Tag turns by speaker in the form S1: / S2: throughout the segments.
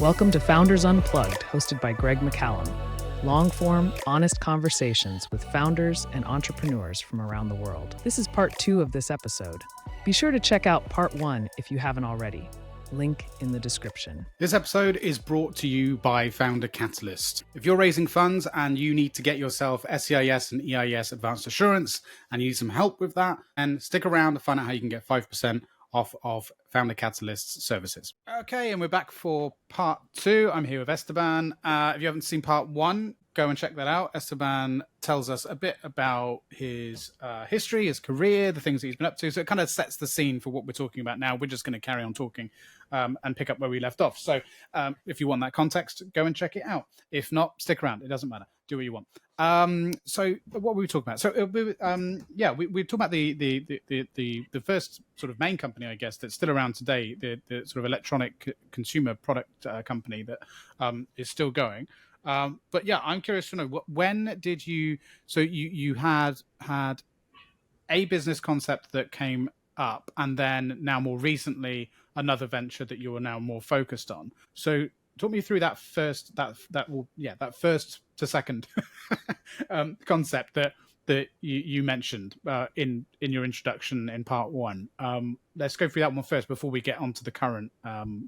S1: Welcome to Founders Unplugged, hosted by Greg McCallum. Long-form, honest conversations with founders and entrepreneurs from around the world. This is part 2 of this episode. Be sure to check out part 1 if you haven't already. Link in the description.
S2: This episode is brought to you by Founder Catalyst. If you're raising funds and you need to get yourself SCIS and EIS Advanced Assurance and you need some help with that, then stick around to find out how you can get 5% off of Founder Catalyst's services. Okay, and we're back for part 2. I'm here with Esteban. If you haven't seen part 1, go and check that out. Esteban tells us a bit about his history, his career, the things that he's been up to. So it kind of sets the scene for what we're talking about now. We're just going to carry on talking and pick up where we left off. So if you want that context, go and check it out. If not, stick around. It doesn't matter. Do what you want. So what were we talking about? So we talked about the first sort of main company, I guess, that's still around today, the sort of electronic consumer product company that is still going. But yeah, I'm curious to know, when did you? So you had a business concept that came up, and then now more recently another venture that you are now more focused on. So talk me through that first to second concept that you mentioned in your introduction in part 1. Let's go through that one first before we get onto the current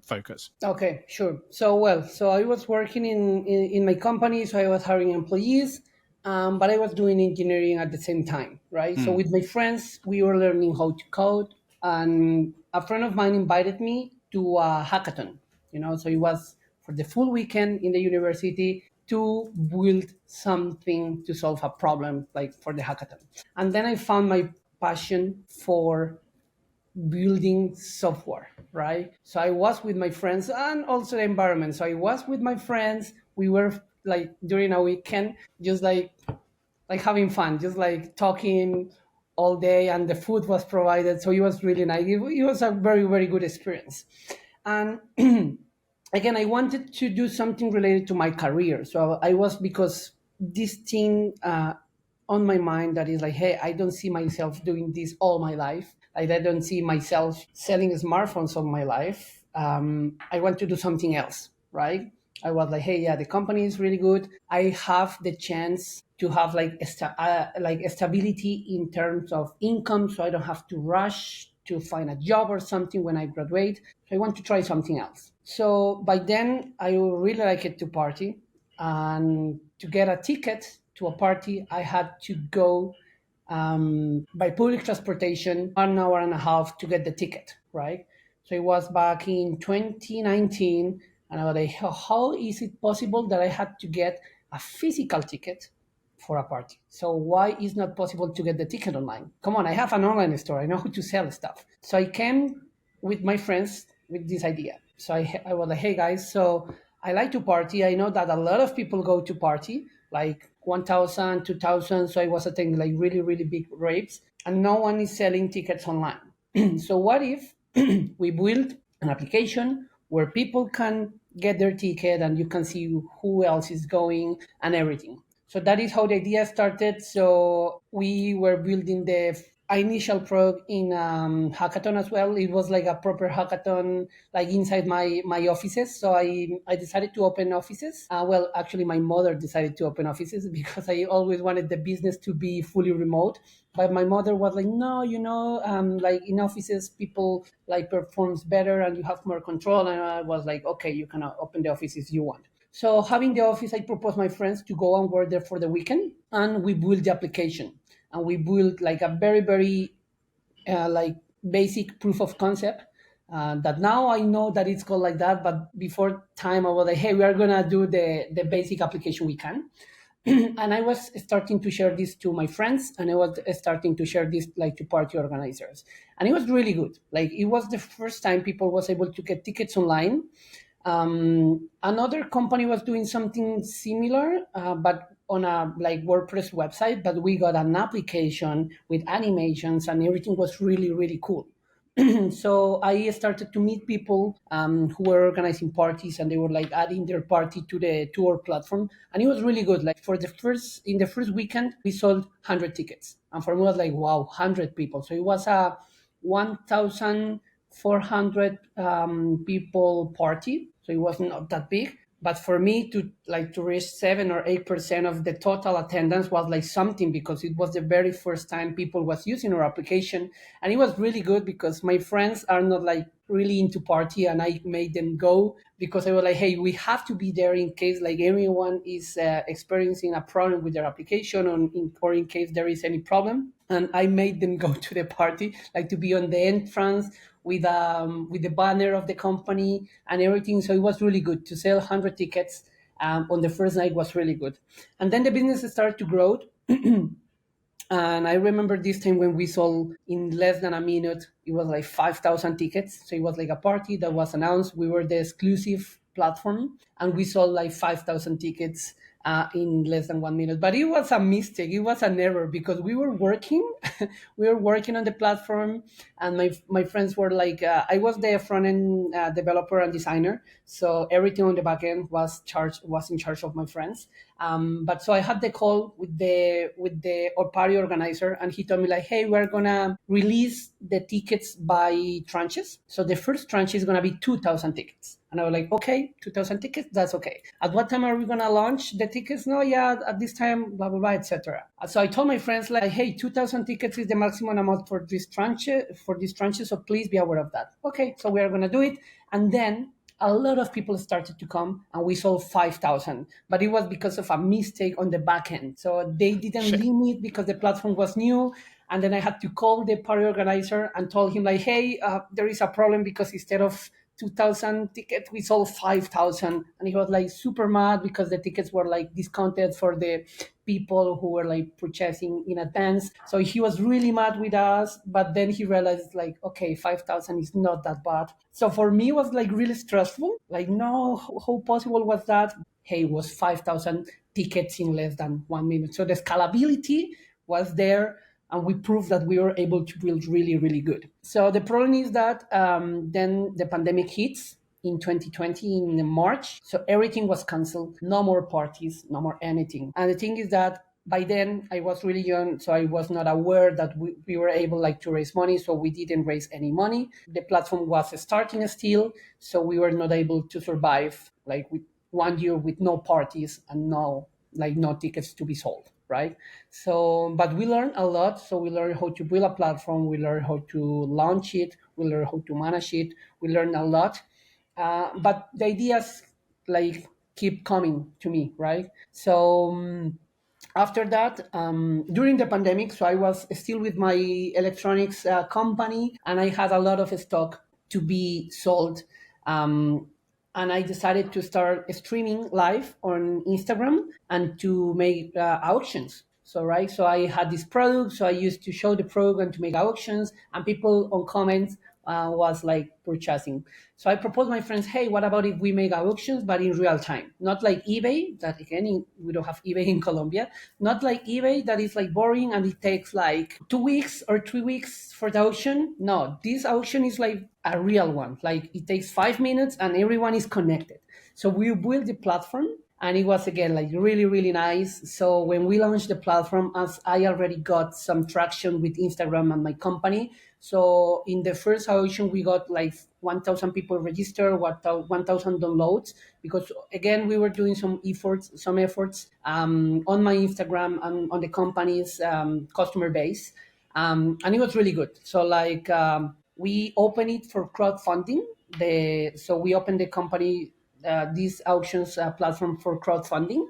S2: focus.
S3: Okay, sure. So I was working in my company, so I was hiring employees, but I was doing engineering at the same time, right? So with my friends, we were learning how to code, and a friend of mine invited me to a hackathon, so it was for the full weekend in the university to build something to solve a problem, like for the hackathon. And then I found my passion for building software, right? So I was with my friends and also the environment. So I was with my friends. We were like during a weekend, just like having fun, just like talking all day, and the food was provided. So it was really nice. It was a very, very good experience. And again, I wanted to do something related to my career. So because this thing on my mind that is like, hey, I don't see myself doing this all my life. Like, I don't see myself selling smartphones all my life. I want to do something else, right? I was like, hey, yeah, the company is really good. I have the chance to have like stability in terms of income, so I don't have to rush to find a job or something when I graduate. So I want to try something else. So by then, I really like it to party. And to get a ticket to a party, I had to go by public transportation 1 hour and a half to get the ticket, right? So it was back in 2019. And I was like, how is it possible that I had to get a physical ticket for a party? So why is not possible to get the ticket online? Come on, I have an online store. I know how to sell stuff. So I came with my friends with this idea. So I was like, hey guys, so I like to party. I know that a lot of people go to party, like 1,000, 2,000. So I was attending like really, really big raves, and no one is selling tickets online. So what if we build an application where people can get their ticket and you can see who else is going and everything? So that is how the idea started. So we were building the initial product in hackathon as well. It was like a proper hackathon, like inside my offices. So I decided to open offices. Well, actually, my mother decided to open offices because I always wanted the business to be fully remote. But my mother was like, no, like in offices, people like performs better and you have more control. And I was like, okay, you can open the offices you want. So having the office, I proposed my friends to go and work there for the weekend, and we built the application. And we built like a very, very like basic proof of concept that now I know that it's called like that. But before time, I was like, hey, we are going to do the basic application we can. And I was starting to share this to my friends, and I was starting to share this like to party organizers. And it was really good. Like, it was the first time people was able to get tickets online. Another company was doing something similar, but on a like WordPress website, but we got an application with animations and everything was really, really cool. So I started to meet people who were organizing parties, and they were like adding their party to our platform, and it was really good. Like in the first weekend, we sold 100 tickets, and for me it was like, wow, 100 people. So it was a 1,400 people party. so it was not that big. But for me to reach 7 or 8% of the total attendance was like something, because it was the very first time people was using our application. And it was really good because my friends are not like really into party, and I made them go because I was like, hey, we have to be there in case like everyone is experiencing a problem with their application, or in case there is any problem. And I made them go to the party, like to be on the entrance with the banner of the company and everything. So it was really good to sell 100 tickets on the first night. Was really good. And then the business started to grow. And I remember this time when we sold in less than a minute, it was like 5,000 tickets. So it was like a party that was announced. We were the exclusive platform, and we sold like 5,000 tickets in less than 1 minute. But it was a mistake. It was an error because we were working, we were working on the platform, and my friends were like, I was the front end developer and designer, so everything on the back end was in charge of my friends. But so I had the call with the party organizer, and he told me like, hey, we're gonna release the tickets by tranches. So the first tranche is gonna be 2,000 tickets. And I was like, okay, 2,000 tickets, that's okay. At what time are we gonna launch the tickets? No, yeah, at this time, blah blah blah, etc. So I told my friends like, hey, 2,000 tickets is the maximum amount for this tranche, so please be aware of that. Okay, so we are gonna do it, and then a lot of people started to come, and we sold 5,000, but it was because of a mistake on the back end. So they didn't limit because the platform was new. And then I had to call the party organizer and told him like, hey, there is a problem because instead of 2,000 tickets, we sold 5,000. And he was like super mad because the tickets were like discounted for the people who were like purchasing in advance. So he was really mad with us. But then he realized like, okay, 5,000 is not that bad. So for me, it was like really stressful. Like, no, how possible was that? Hey, it was 5,000 tickets in less than 1 minute. So the scalability was there, and we proved that we were able to build really, really good. So the problem is that then the pandemic hits in 2020 in March. So everything was canceled. No more parties, no more anything. And the thing is that by then I was really young, so I was not aware that we were able like to raise money. So we didn't raise any money. The platform was starting still, so we were not able to survive like with 1 year with no parties and no tickets to be sold, right? So, but we learned a lot. So we learned how to build a platform, we learned how to launch it, we learned how to manage it, we learned a lot. But the ideas like keep coming to me, right? So after that, during the pandemic, so I was still with my electronics company, and I had a lot of stock to be sold. And I decided to start streaming live on Instagram and to make auctions. So I had this product, so I used to show the product and to make auctions, and people on comments was like purchasing. So I proposed my friends, hey, what about if we make auctions, but in real time? Not like eBay, that again, we don't have eBay in Colombia. Not like eBay, that is like boring and it takes like 2 weeks or 3 weeks for the auction. No, this auction is like a real one. Like it takes 5 minutes and everyone is connected. So we built the platform, and it was again like really, really nice. So when we launched the platform, as I already got some traction with Instagram and my company, so in the first auction we got like 1,000 people registered, 1,000 downloads, because again we were doing some efforts on my Instagram and on the company's customer base, and it was really good. So like we opened it for crowdfunding. So we opened the company this auctions platform for crowdfunding,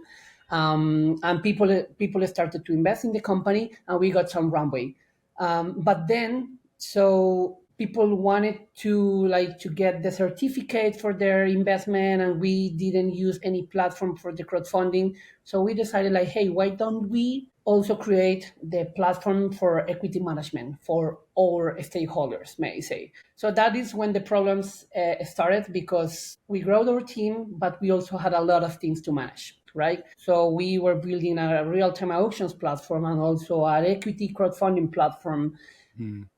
S3: and people started to invest in the company, and we got some runway. But then, so people wanted to get the certificate for their investment, and we didn't use any platform for the crowdfunding. So we decided like, hey, why don't we also create the platform for equity management for our stakeholders, may I say. So that is when the problems started, because we grew our team, but we also had a lot of things to manage, right? So we were building a real-time auctions platform and also an equity crowdfunding platform.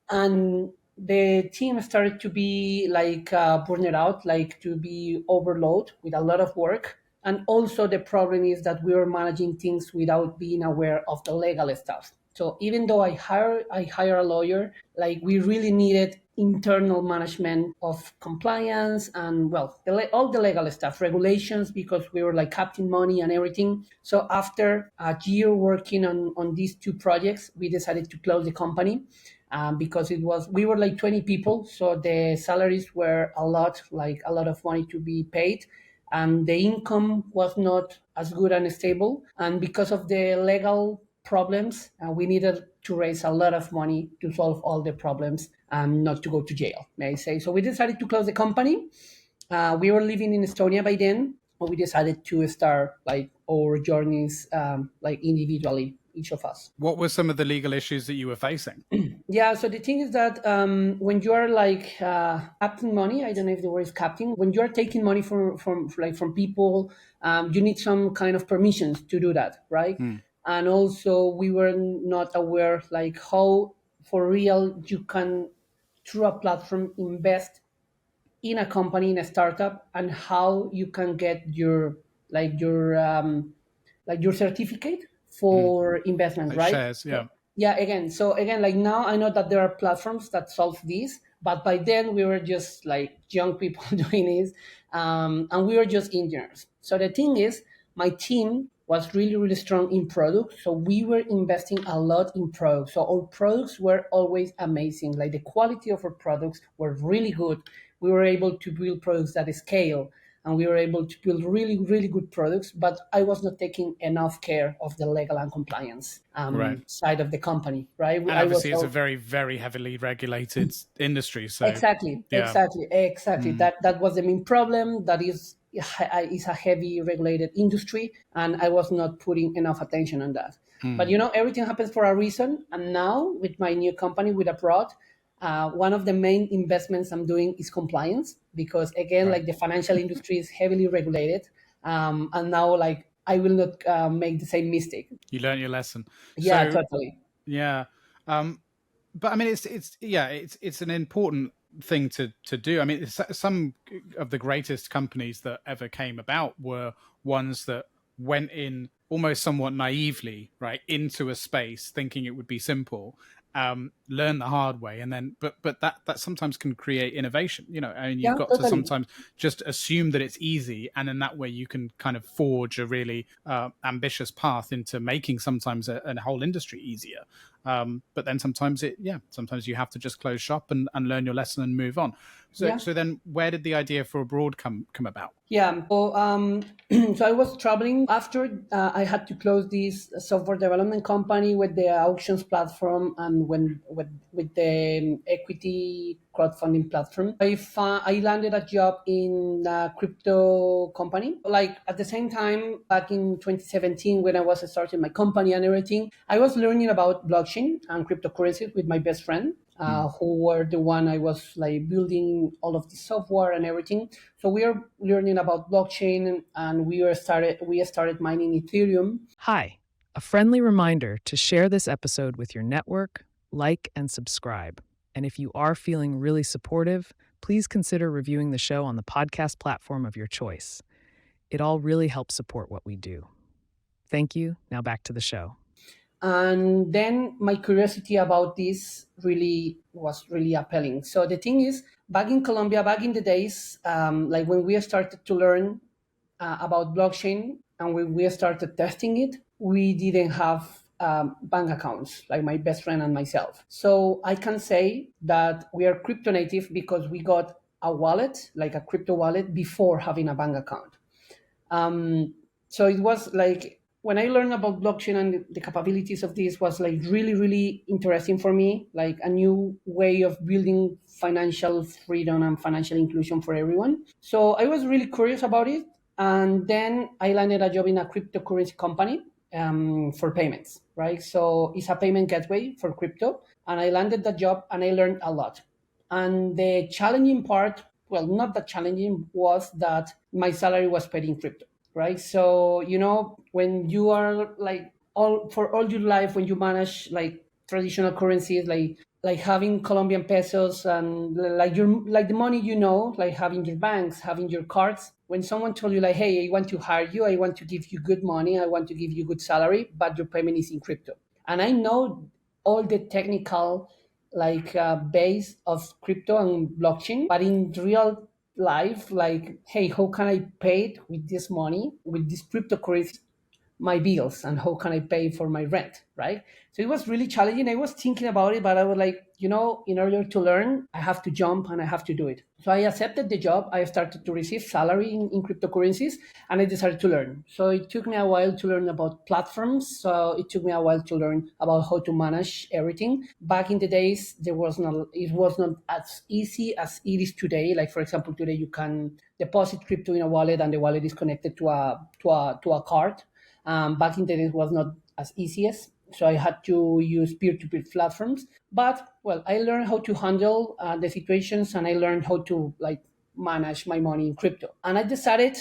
S3: And the team started to be like burned out, like to be overloaded with a lot of work. And also the problem is that we were managing things without being aware of the legal stuff. So even though I hire a lawyer, like we really needed internal management of compliance and well, all the legal stuff, regulations, because we were like capturing money and everything. So after a year working on these two projects, we decided to close the company. Because we were like 20 people, so the salaries were a lot of money to be paid, and the income was not as good and stable. And because of the legal problems, we needed to raise a lot of money to solve all the problems and not to go to jail, may I say. So we decided to close the company. We were living in Estonia by then, but we decided to start like our journeys like individually, each of us.
S2: What were some of the legal issues that you were facing?
S3: Yeah, so the thing is that when you are like capting money, I don't know if the word is capting, when you are taking money from people, you need some kind of permissions to do that, right? And also we were not aware like how for real you can, through a platform, invest in a company, in a startup, and how you can get your like your certificate for investment,
S2: Like
S3: right?
S2: shares, yeah.
S3: Yeah, again, like now I know that there are platforms that solve this, but by then we were just like young people doing this, and we were just engineers. So the thing is, my team was really, really strong in product. So we were investing a lot in products. So our products were always amazing. Like the quality of our products were really good. We were able to build products that scale, and we were able to build really, really good products, but I was not taking enough care of the legal and compliance
S2: Right.
S3: side of the company, right?
S2: And obviously it's a very, very heavily regulated industry. So
S3: Exactly.
S2: yeah.
S3: That was the main problem. That is a heavy regulated industry, and I was not putting enough attention on that. But everything happens for a reason. And now with my new company with Abroad, one of the main investments I'm doing is compliance, because again, like the financial industry is heavily regulated, and now like I will not make the same mistake.
S2: You learn your lesson.
S3: Yeah,
S2: So,
S3: totally.
S2: yeah. But I mean, it's an important thing to do. I mean, some of the greatest companies that ever came about were ones that went in almost somewhat naively, right, into a space thinking it would be simple, learn the hard way, and then but that sometimes can create innovation. And you've got to sometimes just assume that it's easy, and in that way you can kind of forge a really ambitious path into making sometimes a whole industry easier. But then sometimes you have to just close shop and learn your lesson and move on. So then where did the idea for Abroad come about?
S3: Yeah. So, so I was traveling after I had to close this software development company with the auctions platform and with the equity crowdfunding platform. I landed a job in a crypto company. Like at the same time, back in 2017, when I was starting my company and everything, I was learning about blockchain and cryptocurrencies with my best friend. Who were the one I was like building all of the software and everything. So we are learning about blockchain, and we started mining Ethereum.
S1: Hi, a friendly reminder to share this episode with your network, like and subscribe. And if you are feeling really supportive, please consider reviewing the show on the podcast platform of your choice. It all really helps support what we do. Thank you. Now back to the show.
S3: And then my curiosity about this was really appealing. So the thing is, back in Colombia, back in the days, like when we started to learn about blockchain and when we started testing it, we didn't have bank accounts, like my best friend and myself. So I can say that we are crypto native because we got a wallet, like a crypto wallet, before having a bank account. So it was like, when I learned about blockchain and the capabilities of this was like really, really interesting for me, like a new way of building financial freedom and financial inclusion for everyone. So I was really curious about it. And then I landed a job in a cryptocurrency company for payments, right? So it's a payment gateway for crypto. And I landed that job and I learned a lot. And the challenging part, well, not that challenging, was that my salary was paid in crypto, right? So, when you are like for all your life, when you manage like traditional currencies, like having Colombian pesos and like the money, like having your banks, having your cards, when someone told you like, hey, I want to hire you, I want to give you good money, I want to give you good salary, but your payment is in crypto. And I know all the technical like base of crypto and blockchain, but in real life, like, hey, how can I pay it with this money, with this cryptocurrency, my bills, and how can I pay for my rent, right? So it was really challenging. I was thinking about it, but I was like, in order to learn, I have to jump and I have to do it. So I accepted the job. I started to receive salary in cryptocurrencies, and I decided to learn. So it took me a while to learn about platforms. So it took me a while to learn about how to manage everything. Back in the days, it was not as easy as it is today. Like, for example, today you can deposit crypto in a wallet, and the wallet is connected to a card. Back in the days was not as easy as, so I had to use peer-to-peer platforms. But well, I learned how to handle the situations, and I learned how to like manage my money in crypto. And I decided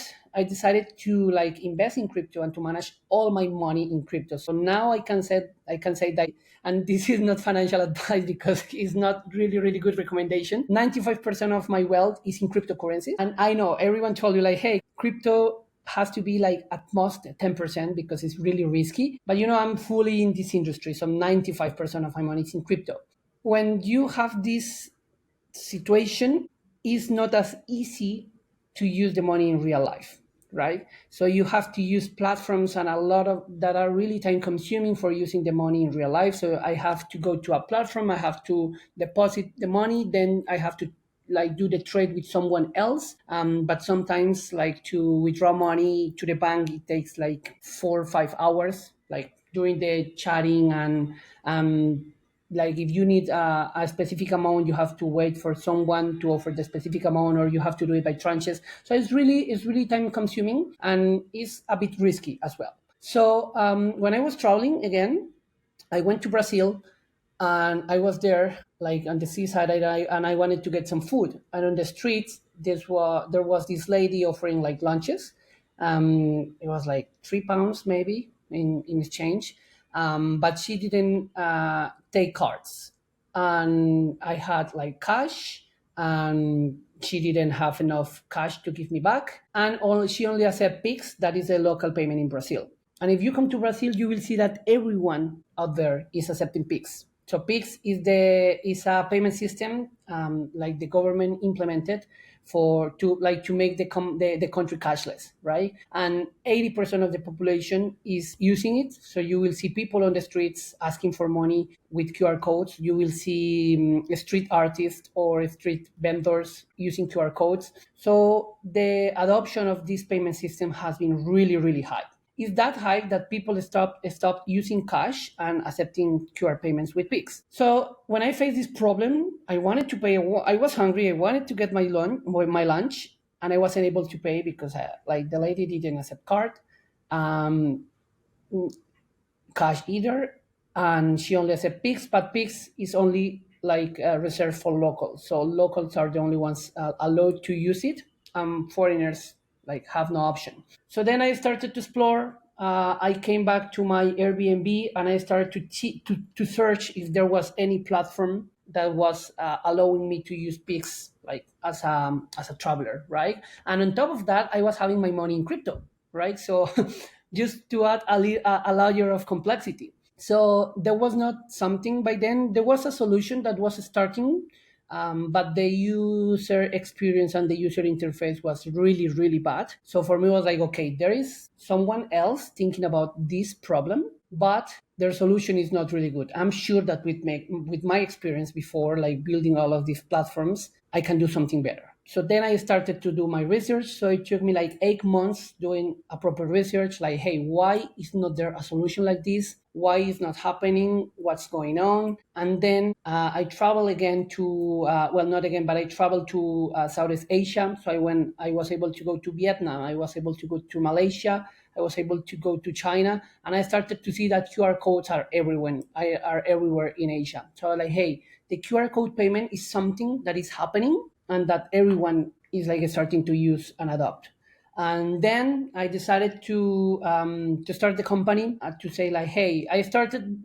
S3: to like invest in crypto and to manage all my money in crypto. So now I can say that, and this is not financial advice because it's not really really good recommendation. 95% of my wealth is in cryptocurrency, and I know everyone told you like, hey, crypto has to be like at most 10% because it's really risky. But I'm fully in this industry, so 95% of my money is in crypto. When you have this situation, it's not as easy to use the money in real life, right? So you have to use platforms and a lot of that are really time consuming for using the money in real life. So I have to go to a platform, I have to deposit the money, then I have to like do the trade with someone else. But sometimes like to withdraw money to the bank, it takes like 4 or 5 hours, like during the chatting, and like if you need a specific amount, you have to wait for someone to offer the specific amount, or you have to do it by tranches. So it's really time consuming, and it's a bit risky as well. So when I was traveling again, I went to Brazil, and I was there like on the seaside, and I wanted to get some food. And on the streets, there was this lady offering like lunches. It was like £3 maybe in exchange, but she didn't take cards, and I had like cash, and she didn't have enough cash to give me back, and she only accepted Pix, that is a local payment in Brazil. And if you come to Brazil, you will see that everyone out there is accepting Pix. So Pix is a payment system, like the government implemented to make the country cashless, right? And 80% of the population is using it. So you will see people on the streets asking for money with QR codes. You will see street artists or street vendors using QR codes. So the adoption of this payment system has been really, really high. Is that high that people stopped using cash and accepting QR payments with Pix. So when I faced this problem, I wanted to pay. I was hungry. I wanted to get my lunch, and I wasn't able to pay because like the lady didn't accept card, um, cash either, and she only accepts Pix. But Pix is only like reserved for locals. So locals are the only ones allowed to use it. Foreigners like have no option. So then I started to explore. I came back to my Airbnb, and I started to search if there was any platform that was allowing me to use Pix like as a traveler, right? And on top of that, I was having my money in crypto, right? So just to add a layer of complexity. So there was not something by then. There was a solution that was starting, but the user experience and the user interface was really, really bad. So for me, it was like, okay, there is someone else thinking about this problem, but their solution is not really good. I'm sure that with my experience before, like building all of these platforms, I can do something better. So then I started to do my research. So it took me like 8 months doing a proper research, like, hey, why is not there a solution like this? Why is not happening? What's going on? And then I traveled again to, well, not again, but I traveled to Southeast Asia. So I was able to go to Vietnam. I was able to go to Malaysia. I was able to go to China, and I started to see that QR codes are everywhere in Asia. So like, hey, the QR code payment is something that is happening and that everyone is like starting to use and adopt. And then I decided to start the company, to say like, hey,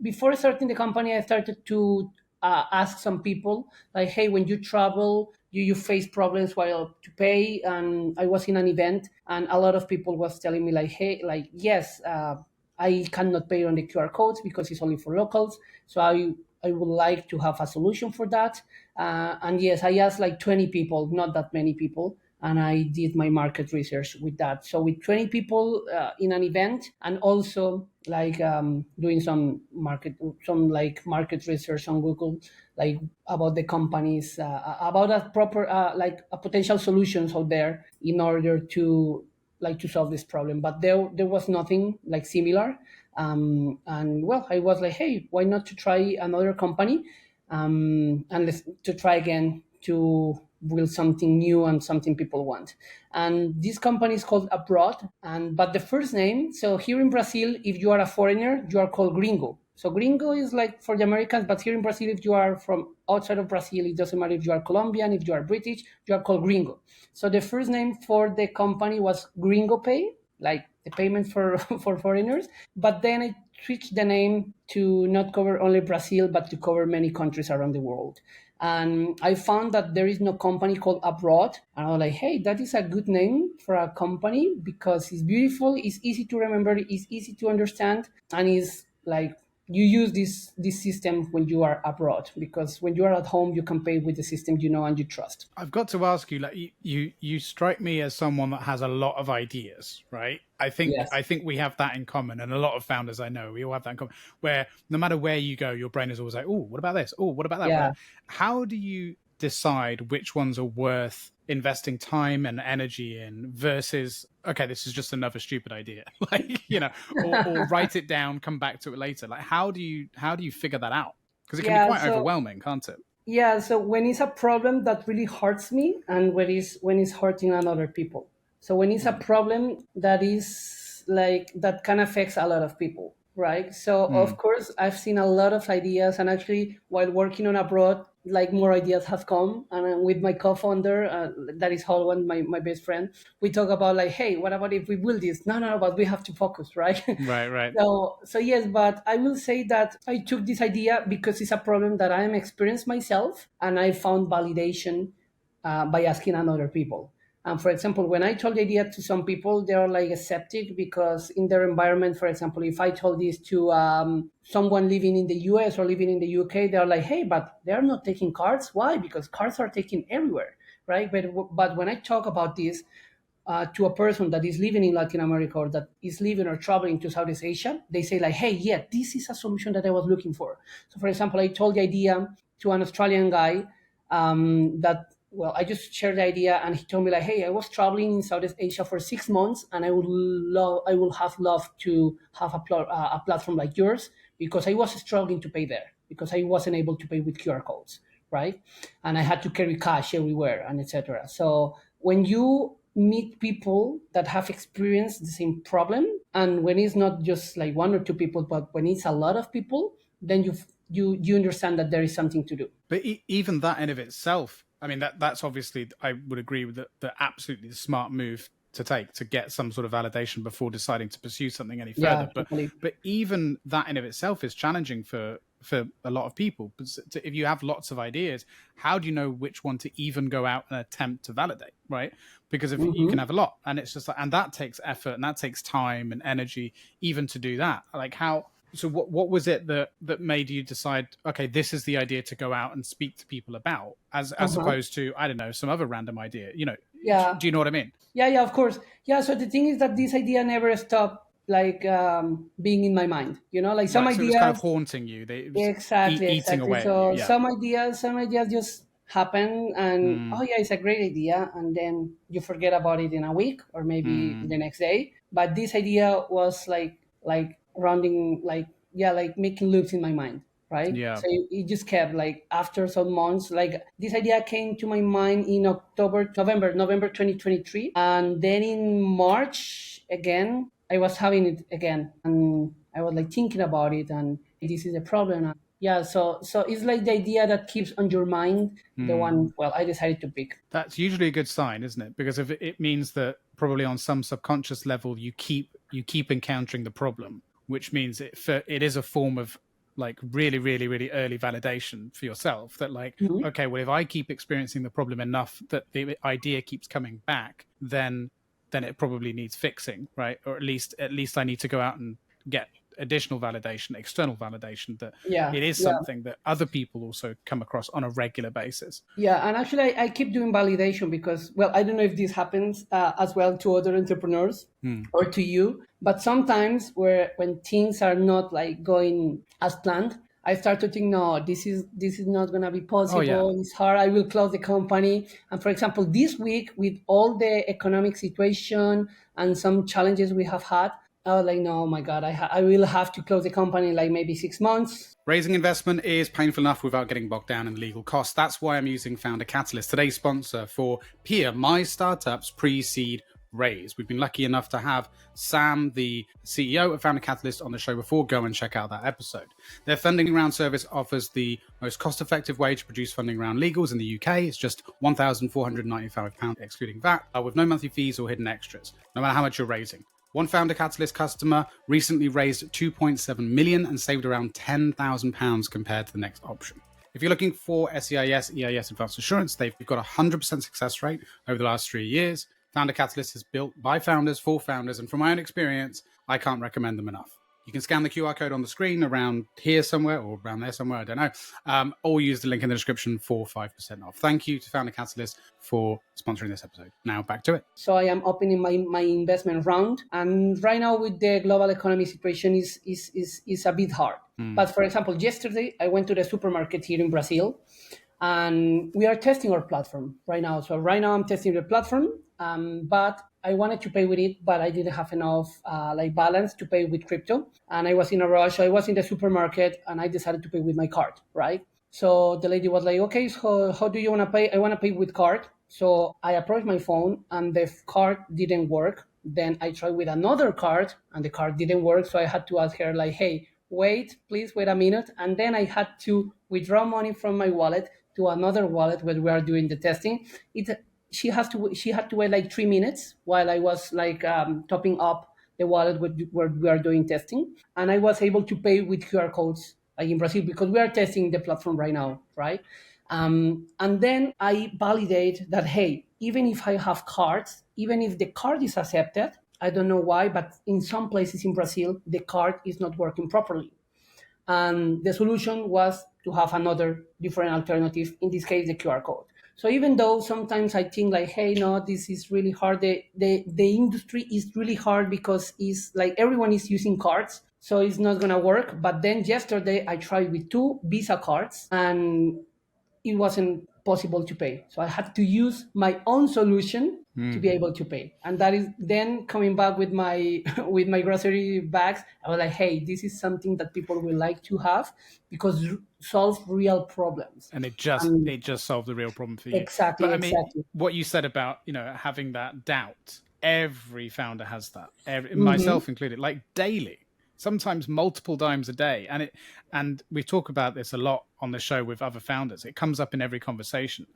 S3: before starting the company, I started to ask some people like, hey, when you travel, you face problems while to pay? And I was in an event, and a lot of people was telling me like, hey, like, yes, I cannot pay on the QR codes because it's only for locals. So would like to have a solution for that. And yes, I asked like 20 people, not that many people, and I did my market research with that. So with 20 people in an event, and also like doing some market research on Google, like about the companies, about a proper like a potential solutions out there in order to to solve this problem. But there was nothing like similar. And well, I was like, hey, why not to try another company, and let's to try again to build something new and something people want. And this company is called Abroad, and but the first name. So here in Brazil, if you are a foreigner, you are called Gringo. So Gringo is like for the Americans, but here in Brazil, if you are from outside of Brazil, it doesn't matter if you are Colombian, if you are British, you are called Gringo. So the first name for the company was Gringo Pay, like the payment for for foreigners. But then I switched the name to not cover only Brazil, but to cover many countries around the world. And I found that there is no company called Abroad. And I was like, hey, that is a good name for a company because it's beautiful, it's easy to remember, it's easy to understand, and it's like you use this system when you are abroad, because when you are at home you can pay with the system you know and you trust.
S2: I've got to ask you, like you strike me as someone that has a lot of ideas, right? I think we have that in common, and a lot of founders I know, we all have that in common. Where no matter where you go, your brain is always like, "Oh, what about this? Oh, what about that?"
S3: Yeah.
S2: How do you decide which ones are worth investing time and energy in versus, okay, this is just another stupid idea, like, you know, or write it down, come back to it later? Like, how do you figure that out? Because it can be quite overwhelming, can't it?
S3: Yeah, so when it's a problem that really hurts me, and when it's hurting other people. So when it's a problem that is like that can affect a lot of people, right? So of course I've seen a lot of ideas, and actually while working on Abroad, like more ideas have come. And with my co-founder, that is Holland, my best friend, we talk about like, hey, what about if we build this? No, but we have to focus, right?
S2: Right.
S3: So yes, but I will say that I took this idea because it's a problem that I am experienced myself, and I found validation by asking other people. And for example, when I told the idea to some people, they are like skeptic because in their environment, for example, if I told this to someone living in the US or living in the UK, they are like, hey, but they are not taking cards. Why? Because cards are taken everywhere, right? But when I talk about this to a person that is living in Latin America or that is living or traveling to Southeast Asia, they say like, hey, yeah, this is a solution that I was looking for. So for example, I told the idea to an Australian guy that, well, I just shared the idea, and he told me like, hey, I was traveling in Southeast Asia for 6 months, and I would have loved to have a platform like yours, because I was struggling to pay there because I wasn't able to pay with QR codes, right? And I had to carry cash everywhere and etc. So when you meet people that have experienced the same problem, and when it's not just like one or two people, but when it's a lot of people, then you understand that there is something to do.
S2: But even that in of itself, I mean, that's obviously, I would agree with the absolutely the smart move to take, to get some sort of validation before deciding to pursue something any further.
S3: Yeah, totally.
S2: But even that in of itself is challenging for a lot of people. But if you have lots of ideas, how do you know which one to even go out and attempt to validate, right? Because if you can have a lot, and it's just like, and that takes effort and that takes time and energy even to do that. Like how. So what was it that made you decide, okay, this is the idea to go out and speak to people about, as opposed to, I don't know, some other random idea, you know?
S3: Yeah.
S2: Do you know what I mean?
S3: Yeah, of course. Yeah, so the thing is that this idea never stopped like being in my mind, you know, like some
S2: Right, so
S3: ideas.
S2: it was kind of haunting you. It was
S3: Exactly.
S2: eating away
S3: So
S2: at you. Yeah.
S3: some ideas just happen, and oh yeah, it's a great idea, and then you forget about it in a week or maybe the next day. But this idea was like rounding, like making loops in my mind, right?
S2: Yeah.
S3: So it just kept like after some months, like this idea came to my mind in November 2023, and then in March again I was having it again, and I was like thinking about it, and this is a problem. Yeah, so it's like the idea that keeps on your mind, the one, well, I decided to pick.
S2: That's usually a good sign, isn't it? Because if it means that probably on some subconscious level you keep encountering the problem, which means it is a form of like really, really, really early validation for yourself that like, okay, well, if I keep experiencing the problem enough that the idea keeps coming back, then it probably needs fixing, right? Or at least I need to go out and get additional validation, external validation, that
S3: Yeah,
S2: it is
S3: yeah.
S2: something that other people also come across on a regular basis.
S3: Yeah, and actually, I keep doing validation because, well, I don't know if this happens as well to other entrepreneurs or to you, but sometimes when things are not like going as planned, I start to think, no, this is not gonna be
S2: Oh yeah.
S3: possible. It's hard. I will close the company. And for example, this week with all the economic situation and some challenges we have had, I was like, no, oh my God, I will have to close the company in like maybe 6 months.
S2: Raising investment is painful enough without getting bogged down in legal costs. That's why I'm using Founder Catalyst, today's sponsor for Peer, my startup's pre-seed raise. We've been lucky enough to have Sam, the CEO of Founder Catalyst, on the show before. Go and check out that episode. Their funding round service offers the most cost-effective way to produce funding round legals in the UK. It's just £1,495 excluding VAT, with no monthly fees or hidden extras, no matter how much you're raising. One Founder Catalyst customer recently raised 2.7 million and saved around £10,000 compared to the next option. If you're looking for SEIS, EIS Advanced Assurance, they've got a 100% success rate over the last 3 years. Founder Catalyst is built by founders for founders, and from my own experience, I can't recommend them enough. You can scan the QR code on the screen around here somewhere or around there somewhere, I don't know, or use the link in the description for 5% off. Thank you to Founder Catalyst for sponsoring this episode. Now back to it.
S3: So I am opening my investment round, and right now with the global economy situation is a bit hard. But for example, yesterday I went to the supermarket here in Brazil, and we are testing our platform right now. So right now I'm testing the platform, but I wanted to pay with it, but I didn't have enough balance to pay with crypto, and I was in a rush. I was in the supermarket, and I decided to pay with my card, right? So the lady was like, okay, so how do you want to pay? I want to pay with card. So I approached my phone, and the card didn't work. Then I tried with another card, and the card didn't work. So I had to ask her like, hey, please wait a minute. And then I had to withdraw money from my wallet to another wallet where we are doing the testing. She had to wait like 3 minutes while I was topping up the wallet where we are doing testing, and I was able to pay with QR codes like in Brazil because we are testing the platform right now, right? And then I validate that, hey, even if I have cards, even if the card is accepted, I don't know why, but in some places in Brazil the card is not working properly. And the solution was to have another different alternative, in this case the QR code. So even though sometimes I think like, hey, no, this is really hard, the industry is really hard because it's like everyone is using cards, so it's not gonna work. But then yesterday I tried with 2 Visa cards, and it wasn't possible to pay. So I had to use my own solution to be able to pay. And that is then coming back with my with my grocery bags. I was like, hey, this is something that people will like to have because solves real problems.
S2: And it just solved the real problem for you.
S3: Exactly.
S2: But I mean,
S3: exactly.
S2: what you said about, having that doubt, every founder has that, myself included, like daily, sometimes multiple times a day. And we talk about this a lot on the show with other founders. It comes up in every conversation,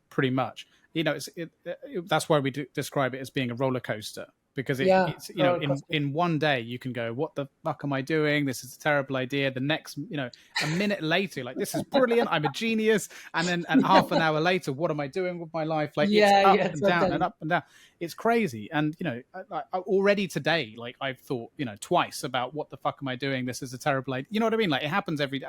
S2: pretty much. That's why we describe it as being a roller coaster, because it's in one day you can go, what the fuck am I doing? This is a terrible idea. The next, a minute later, like, this is brilliant, I'm a genius. And then half an hour later, what am I doing with my life? Like, it's up and down and up and down. It's crazy. And, I already today, like, I've thought, twice about what the fuck am I doing? This is a terrible idea. You know what I mean? Like, it happens every day.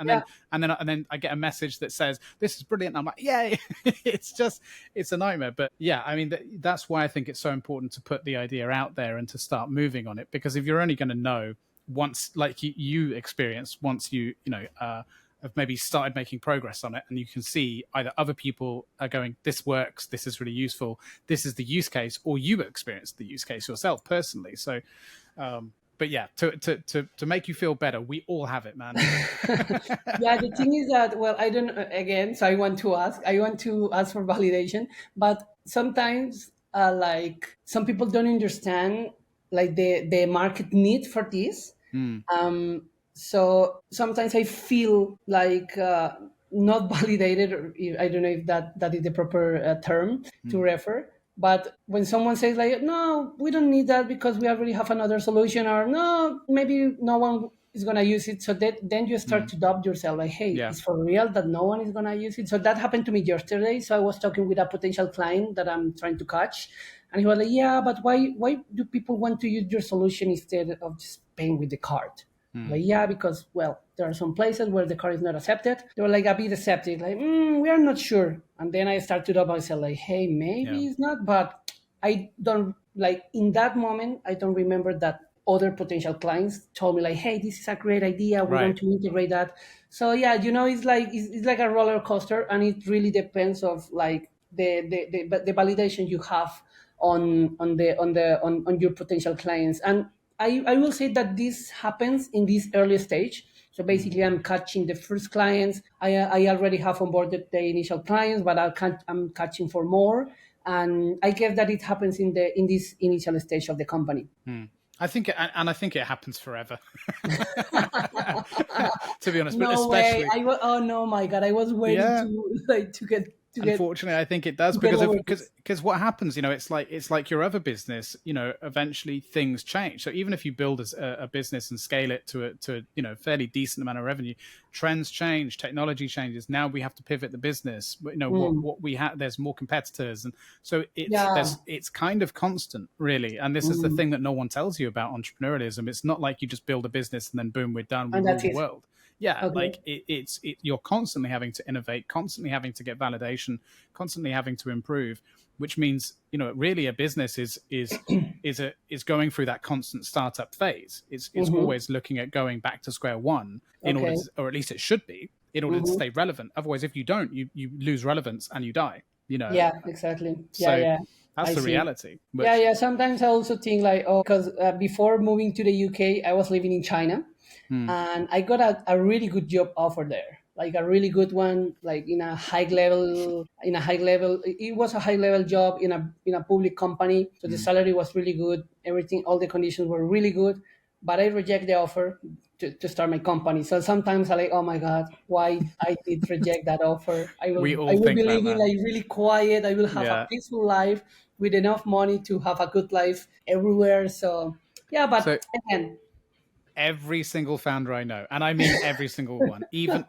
S2: And then I get a message that says, this is brilliant. And I'm like, yay. It's a nightmare. But yeah, I mean, that's why I think it's so important to put the idea out there and to start moving on it. Because if you're only going to know once, like you experienced, once you have maybe started making progress on it, and you can see either other people are going, this works, this is really useful, this is the use case, or you experienced the use case yourself personally. So, but yeah, to make you feel better, we all have it, man.
S3: Yeah, the thing is that, well, I don't, again, so I want to ask for validation, but sometimes like some people don't understand like the market need for this. So sometimes I feel like not validated, or I don't know if that is the proper term to refer. But when someone says like, no, we don't need that because we already have another solution, or no, maybe no one is going to use it. So then you start to doubt yourself like, hey, it's for real that no one is going to use it? So that happened to me yesterday. So I was talking with a potential client that I'm trying to catch. And he was like, yeah, but why do people want to use your solution instead of just paying with the card? Like, yeah, because, well, there are some places where the car is not accepted. They were like a bit skeptic, like, we are not sure. And then I started up, I said, like, hey, maybe it's not, but I don't, like, in that moment, I don't remember that other potential clients told me, like, hey, this is a great idea. We want to integrate that. So, yeah, it's like a roller coaster, and it really depends of, like, the validation you have on your potential clients. And I will say that this happens in this early stage. So basically, I'm catching the first clients. I already have onboarded the initial clients, but I'm catching for more. And I guess that it happens in this initial stage of the company.
S2: I think it happens forever. To be honest, but
S3: No way!
S2: especially,
S3: Oh no, my God! I was waiting to get.
S2: Unfortunately, I think it does because what happens, it's like your other business. Eventually things change. So even if you build a business and scale it to a fairly decent amount of revenue, trends change, technology changes. Now we have to pivot the business. What we have, there's more competitors, and so it's kind of constant, really. And this is the thing that no one tells you about entrepreneurialism. It's not like you just build a business and then boom, we're done. We rule the world. Yeah, okay. Like you're constantly having to innovate, constantly having to get validation, constantly having to improve, which means really a business is going through that constant startup phase. It's always looking at going back to square one in order to, or at least it should be, in order to stay relevant. Otherwise, if you don't, you lose relevance and you die.
S3: Yeah, exactly.
S2: That's the reality.
S3: Sometimes I also think, like, because before moving to the UK, I was living in China. And I got a really good job offer there, like a really good one, like in a high level. It was a high level job in a public company. So the salary was really good. Everything, all the conditions were really good. But I reject the offer to start my company. So sometimes I'm like, oh my God, why I did reject that offer? I will be living like really quiet. I will have a peaceful life with enough money to have a good life everywhere. So yeah, but again,
S2: every single founder I know, and I mean every single one, even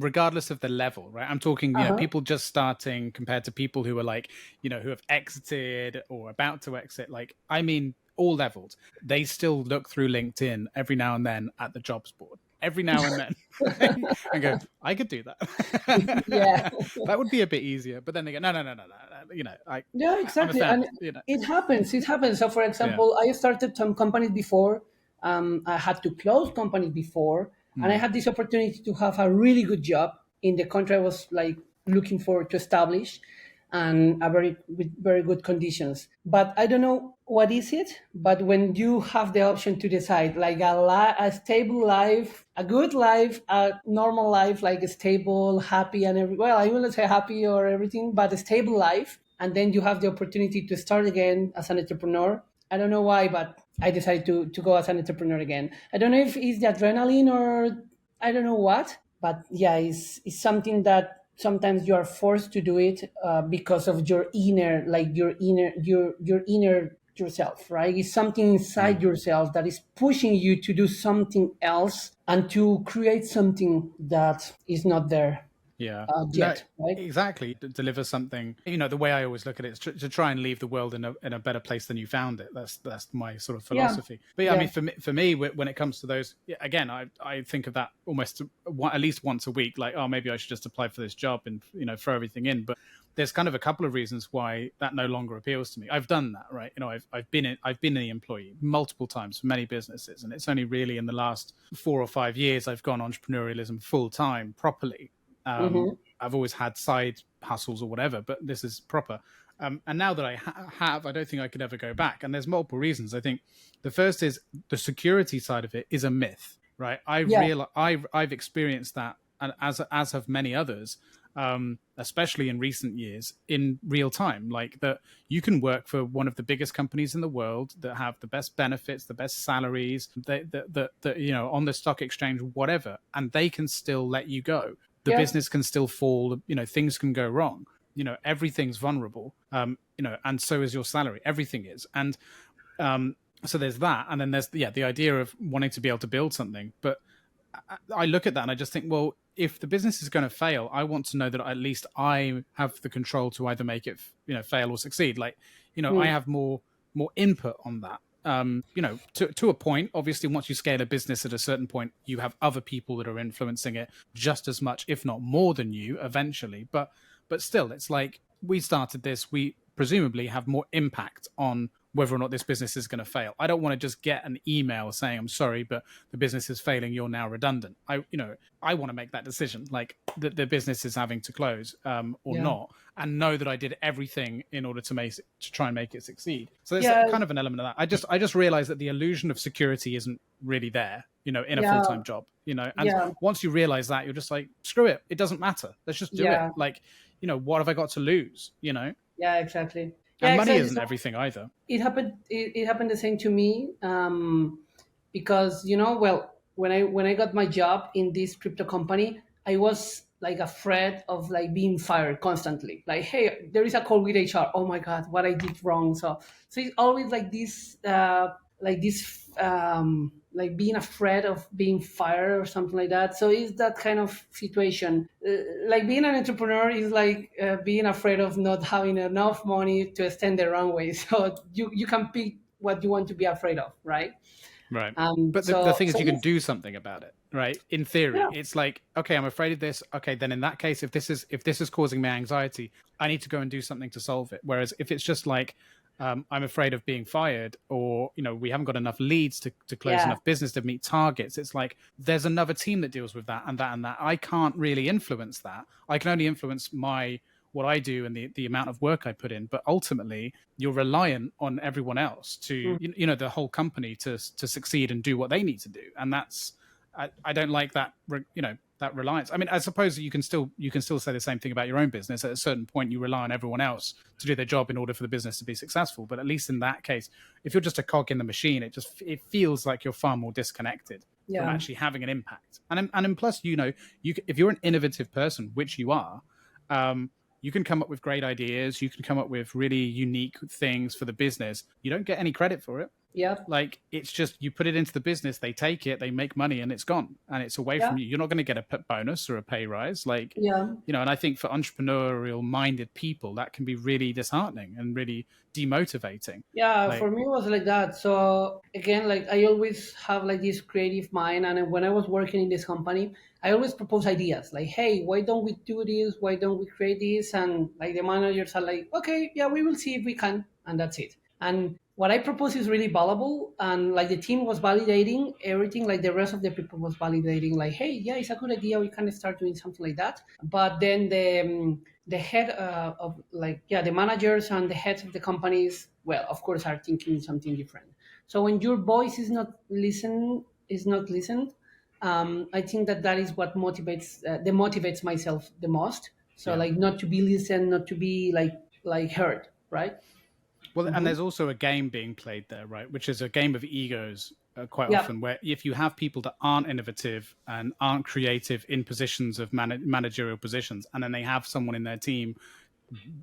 S2: regardless of the level, right? I'm talking, people just starting compared to people who are like, who have exited or about to exit. Like, I mean, all levels. They still look through LinkedIn every now and then at the jobs board. Every now and then, and go, I could do that. That would be a bit easier. But then they go, no.
S3: Yeah, exactly. And it happens. So, for example, I started some companies before. I had to close companies before, and I had this opportunity to have a really good job in the country I was like looking for to establish, and with very good conditions. But I don't know what is it. But when you have the option to decide, like a stable life, a good life, a normal life, like a stable, happy, and I wouldn't say happy or everything, but a stable life, and then you have the opportunity to start again as an entrepreneur. I don't know why, but I decided to go as an entrepreneur again. I don't know if it's the adrenaline or I don't know what, but yeah, it's something that sometimes you are forced to do it because of your inner yourself, right? It's something inside yourself that is pushing you to do something else and to create something that is not there. Right?
S2: Exactly. Deliver something. The way I always look at it is to try and leave the world in a better place than you found it. That's my sort of philosophy. But I mean, for me, when it comes to those, again, I think of that almost at least once a week. Like, oh, maybe I should just apply for this job and throw everything in. But there's kind of a couple of reasons why that no longer appeals to me. I've done that, right? I've been an employee multiple times for many businesses, and it's only really in the last 4 or 5 years I've gone entrepreneurialism full time properly. I've always had side hustles or whatever, but this is proper. And now that I have, I don't think I could ever go back. And there's multiple reasons. I think the first is the security side of it is a myth, right? I've experienced that, and as have many others, especially in recent years, in real time. Like that, you can work for one of the biggest companies in the world that have the best benefits, the best salaries, that on the stock exchange, whatever, and they can still let you go. The business can still fall, things can go wrong, everything's vulnerable, and so is your salary. Everything is. And so there's that. And then there's the idea of wanting to be able to build something. But I look at that and I just think, well, if the business is going to fail, I want to know that at least I have the control to either make it, fail or succeed. Like, I have more input on that. to a point. Obviously, once you scale a business at a certain point, you have other people that are influencing it just as much, if not more than you eventually. But still, it's like we started this, we presumably have more impact on whether or not this business is going to fail. I don't want to just get an email saying, I'm sorry, but the business is failing, you're now redundant. I want to make that decision, like the business is having to close or not, and know that I did everything in order to try and make it succeed. So there's kind of an element of that. I just realized that the illusion of security isn't really there, in a full-time job, and once you realize that, you're just like, screw it. It doesn't matter. Let's just do it. Like, what have I got to lose,
S3: Yeah, exactly.
S2: And money isn't everything either.
S3: It happened. It happened the same to me, because when I got my job in this crypto company, I was like afraid of like being fired constantly. Like, hey, there is a call with HR. Oh my god, what I did wrong. So it's always like this, like being afraid of being fired or something like that. So it's that kind of situation. Like being an entrepreneur is like being afraid of not having enough money to extend the runway. So you can pick what you want to be afraid of, right?
S2: Right. But the thing is, you can do something about it, right? In theory, it's like, okay, I'm afraid of this. Okay, then in that case, if this is causing me anxiety, I need to go and do something to solve it. Whereas if it's just like, I'm afraid of being fired, or we haven't got enough leads to close enough business to meet targets, it's like there's another team that deals with that and that and that. I can't really influence that. I can only influence what I do and the amount of work I put in. But ultimately, you're reliant on everyone else to the whole company to succeed and do what they need to do. And that's I don't like that that reliance. I mean, I suppose you can still say the same thing about your own business. At a certain point, you rely on everyone else to do their job in order for the business to be successful. But at least in that case, if you're just a cog in the machine, it feels like you're far more disconnected from actually having an impact. And plus, if you're an innovative person, which you are, you can come up with great ideas. You can come up with really unique things for the business. You don't get any credit for it.
S3: Yeah.
S2: Like, it's just, you put it into the business, they take it, they make money, and it's gone. And it's away from you. You're not going to get a bonus or a pay rise. Like, and I think for entrepreneurial minded people, that can be really disheartening and really demotivating.
S3: Yeah, for me it was like that. So again, like I always have like this creative mind. And when I was working in this company, I always propose ideas like, hey, why don't we do this? Why don't we create this? And like the managers are like, okay, yeah, we will see if we can. And that's it. And what I propose is really valuable, and like the team was validating everything, like the rest of the people was validating, like, hey, yeah, it's a good idea, we can start doing something like that. But then the head of the managers and the heads of the companies, well, of course, are thinking something different. So when your voice is not listened, I think that is what motivates myself the most. So like not to be listened, not to be like heard, right?
S2: Well, and there's also a game being played there, right? Which is a game of egos quite often, where if you have people that aren't innovative and aren't creative in positions of managerial positions, and then they have someone in their team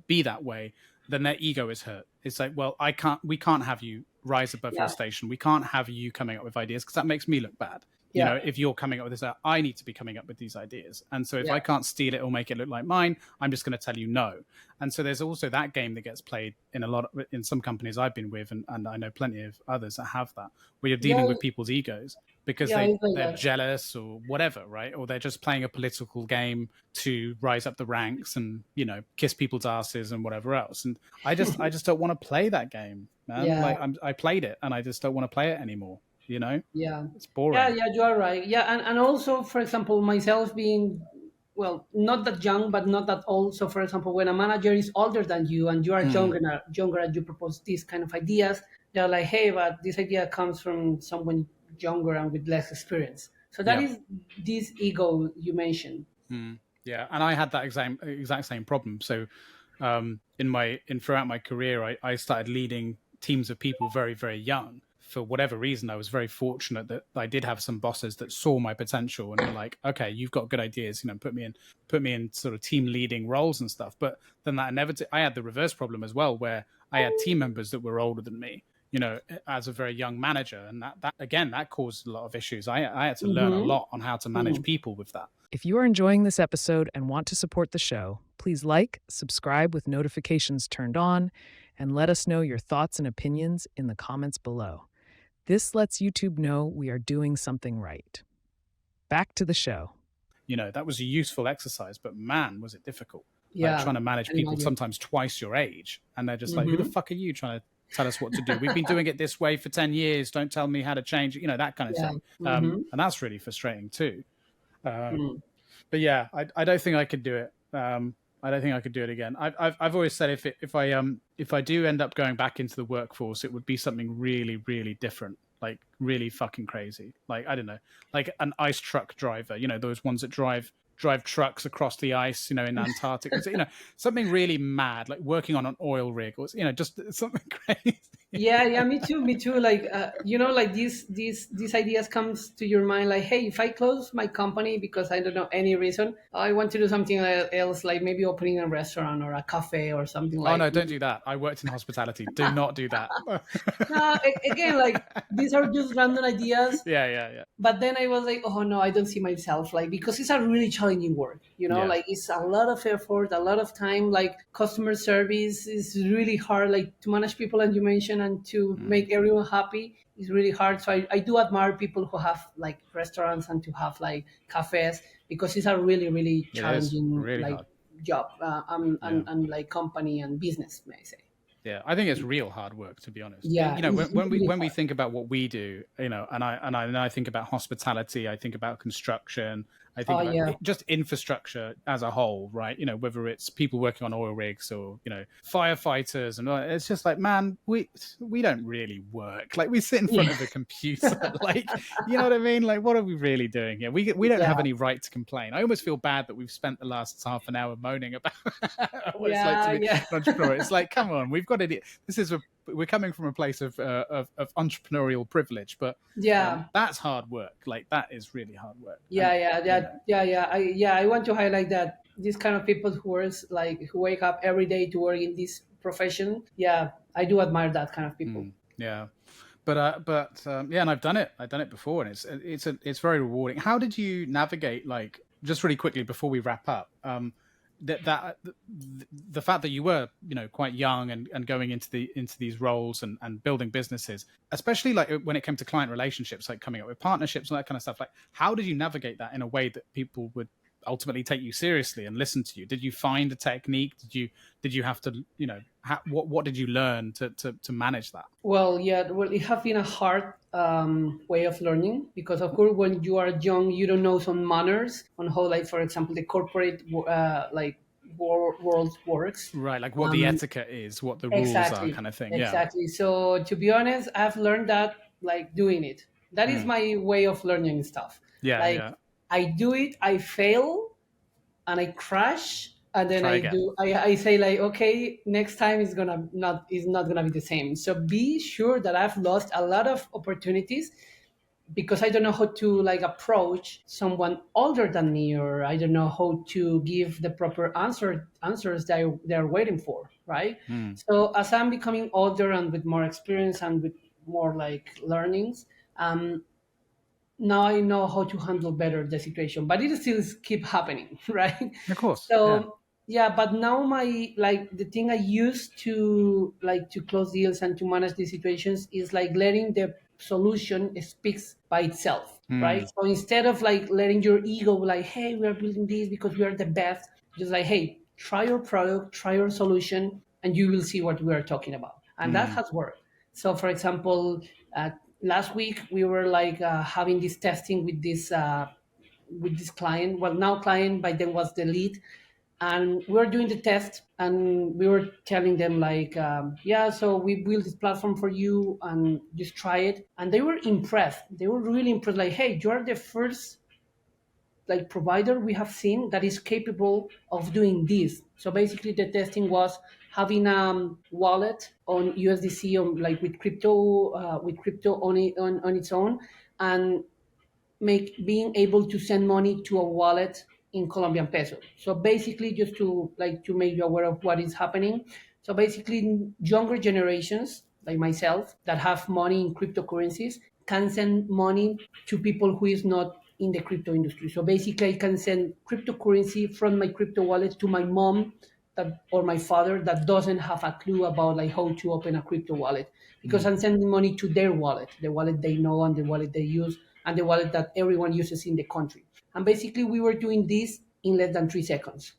S2: be that way, then their ego is hurt. It's like, well, we can't have you rise above your station. We can't have you coming up with ideas because that makes me look bad. If you're coming up with this, I need to be coming up with these ideas. And so if I can't steal it or make it look like mine, I'm just going to tell you no. And so there's also that game that gets played in some companies I've been with, and I know plenty of others that have that, where you're dealing with people's egos because they're jealous or whatever, right? Or they're just playing a political game to rise up the ranks and, kiss people's asses and whatever else. And I just don't want to play that game, man.
S3: Yeah.
S2: Like I played it and I just don't want to play it anymore. It's boring.
S3: Yeah, you are right. And also, for example, myself being, well, not that young but not that old. So for example, when a manager is older than you and you are younger and you propose these kind of ideas, they're like, hey, but this idea comes from someone younger and with less experience. So that is this ego you mentioned.
S2: Yeah, and I had that exact same problem. So throughout my career, I started leading teams of people very, very young. For whatever reason, I was very fortunate that I did have some bosses that saw my potential and were like, okay, you've got good ideas, put me in sort of team leading roles and stuff. But then that I had the reverse problem as well, where I had team members that were older than me, as a very young manager. And that caused a lot of issues. I had to learn a lot on how to manage people with that.
S1: If you are enjoying this episode and want to support the show, please subscribe with notifications turned on, and let us know your thoughts and opinions in the comments below. This lets YouTube know we are doing something right. Back to the show.
S2: That was a useful exercise, but man, was it difficult. Like
S3: Yeah,
S2: trying to manage
S3: I
S2: people
S3: imagine.
S2: sometimes twice your age. And they're just like, who the fuck are you trying to tell us what to do? We've been doing it this way for 10 years. Don't tell me how to change it, that kind of
S3: Yeah.
S2: thing. And that's really frustrating too. But yeah, I don't think I could do it. I don't think I could do it again. I've always said if I do end up going back into the workforce, it would be something really, really different, like really fucking crazy. Like, I don't know, like an ice truck driver, those ones that drive trucks across the ice, in Antarctica, something really mad, like working on an oil rig, or just something crazy.
S3: Yeah, me too. Like, like these ideas comes to your mind, like, hey, if I close my company because I don't know any reason, I want to do something else, like maybe opening a restaurant or a cafe or something like.
S2: Oh no, don't do that. I worked in hospitality. Do not do that.
S3: No, again, like these are just random ideas.
S2: Yeah.
S3: But then I was like, oh no, I don't see myself, like, because it's a really challenging work,
S2: Yeah.
S3: like it's a lot of effort, a lot of time, like customer service is really hard, like to manage people, as you mentioned, and to make everyone happy is really hard. So I do admire people who have like restaurants and to have like cafes, because it's a really, really challenging
S2: really
S3: like
S2: hard.
S3: job, and like company and business, may I say.
S2: Yeah, I think it's real hard work, to be honest.
S3: Yeah, it's
S2: when
S3: really
S2: we
S3: hard.
S2: think about what we do, and I think about hospitality, I think about construction, I think about
S3: Yeah.
S2: just infrastructure as a whole, right? Whether it's people working on oil rigs or firefighters, and it's just like, man, we don't really work. Like, we sit in front of a computer, like, you know what I mean? Like, what are we really doing here? We don't have any right to complain. I almost feel bad that we've spent the last half an hour moaning about what it's like to be an entrepreneur. It's like, come on, we've got it. We're coming from a place of entrepreneurial privilege, but that's hard work. Like, that is really hard work.
S3: I want to highlight that these kind of people who wake up every day to work in this profession. Yeah, I do admire that kind of people.
S2: Yeah. But and I've done it before, and it's very rewarding. How did you navigate, like, just really quickly before we wrap up, the fact that you were quite young and going into these roles and building businesses, especially like when it came to client relationships, like coming up with partnerships and that kind of stuff, like, how did you navigate that in a way that people would ultimately take you seriously and listen to you? Did you find a technique? Did you have to, what did you learn to manage that?
S3: Well, it has been a hard way of learning, because of course when you are young you don't know some manners on how, like, for example, the corporate world works,
S2: right? Like what the etiquette is, what the rules are, kind of thing.
S3: Exactly. So to be honest, I've learned that, like, doing it. That is my way of learning stuff. I do it, I fail, and I crash, and then I say, like, okay, next time is not gonna be the same. So be sure that I've lost a lot of opportunities because I don't know how to, like, approach someone older than me, or I don't know how to give the proper answers they're waiting for, right? So as I'm becoming older and with more experience and with more, like, learnings, now I know how to handle better the situation, but it still keep happening, right?
S2: Of course.
S3: So but now the thing I used to, like, to close deals and to manage these situations is, like, letting the solution speaks by itself, right? So instead of, like, letting your ego, like, hey, we are building this because we are the best, just like, hey, try your product, try your solution, and you will see what we are talking about. And that has worked. So, for example, last week we were, like, having this testing with this client. Well, now client, by then was the lead, and we were doing the test, and we were telling them, like, so we built this platform for you, and just try it. And they were impressed. They were really impressed. Like, hey, you are the first, like, provider we have seen that is capable of doing this. So basically, the testing was having a wallet on USDC, like with crypto on its own, and being able to send money to a wallet in Colombian peso. So basically, just to make you aware of what is happening. So basically, younger generations like myself that have money in cryptocurrencies can send money to people who is not in the crypto industry. So basically, I can send cryptocurrency from my crypto wallet to my mom that, or my father, that doesn't have a clue about like how to open a crypto wallet, because I'm sending money to their wallet, the wallet they know and the wallet they use and the wallet that everyone uses in the country. And basically we were doing this in less than 3 seconds.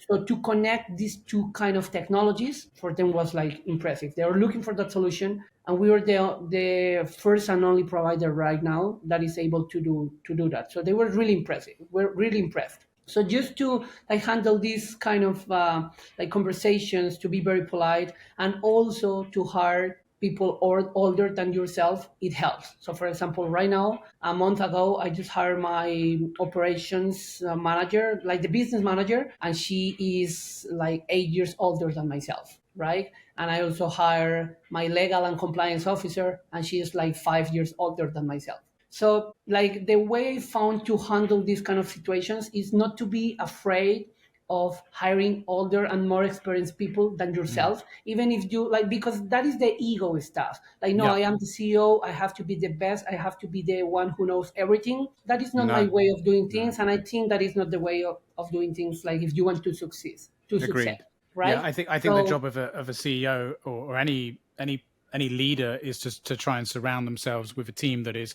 S3: So to connect these two kind of technologies for them was like impressive. They were looking for that solution, and we were the first and only provider right now that is able to do that. So they were really impressive. We're really impressed. So just to like handle these kind of like conversations, to be very polite, and also to hire people older than yourself, it helps. So for example, right now, a month ago, I just hired my operations manager, like the business manager, and she is like 8 years older than myself, right? And I also hire my legal and compliance officer, and she is like 5 years older than myself. So, like, the way I found to handle these kind of situations is not to be afraid of hiring older and more experienced people than yourself, even if you like, because that is the ego stuff. Like, no,
S2: Yeah.
S3: I am the CEO, I have to be the best, I have to be the one who knows everything. That is not my
S2: No.
S3: way of doing things. And I think that is not the way of doing things, like, if you want to succeed,
S2: Agreed. Yeah,
S3: right?
S2: I think the job of a CEO or any leader is just to try and surround themselves with a team that is